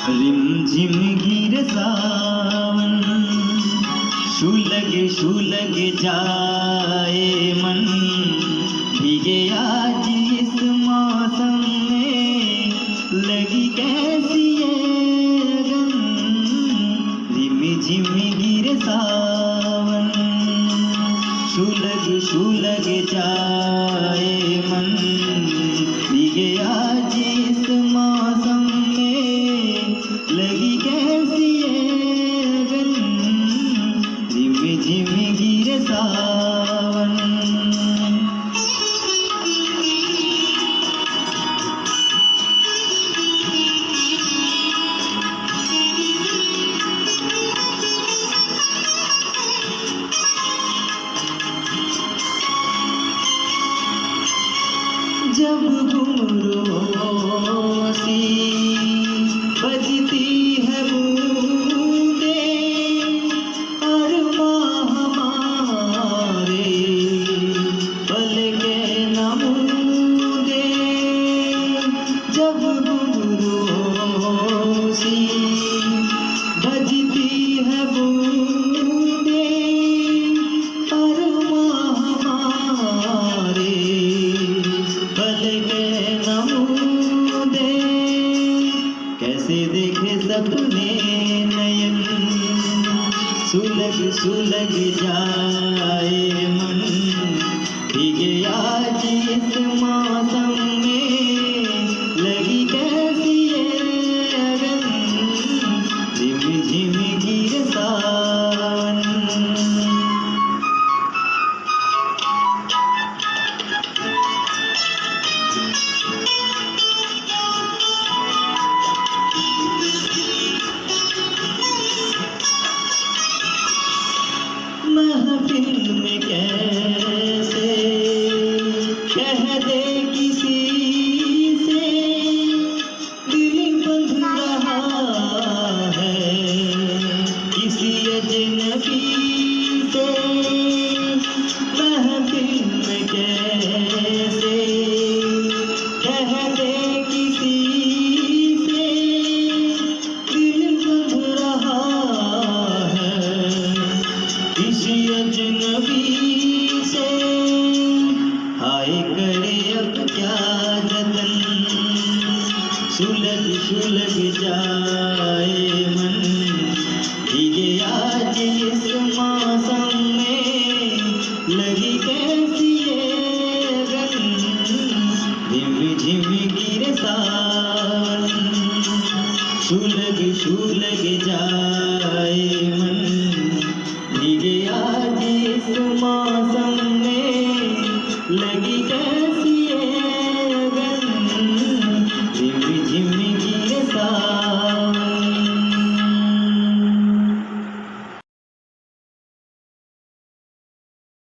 रिमझिम गिर सावन, शुलग जाए मन, भीगे आज इस मौसम में, लगी कैसी ये लगन। रिमझिम गिर सावन, शुलग जाए मन, भीगे आज इस मौसम में, लगी कैसी ये लगन। रिमझिम गिर सावन। जब घुंघरू सी बजती है बूंदें, और हमारे पलके न मूंदे। जब घुंघरू सी बजती है बूंदें, और हमारे पलके नमूदे। कैसे देखे सपने नयन, सुलग जाए मन, भीगे आज इस मौसम में, लगी कैसी ये लगन। रिमझिम गिर सावन। महफिल में कैसे कह दे किसी से, दिल बंध रहा है किसी अजनबी से। महफिल में कैसे कह दे किसी से, दिल बंध रहा किसी अजनबी से। हाय करे अब क्या जतन, शुलग जाए मन, भीगे आज इस मौसम में, लगी कैसी ये लगन। रिमझिम गिर सावन, शुलग जाए मन, भीगे आज इस मौसम में, लगी कैसी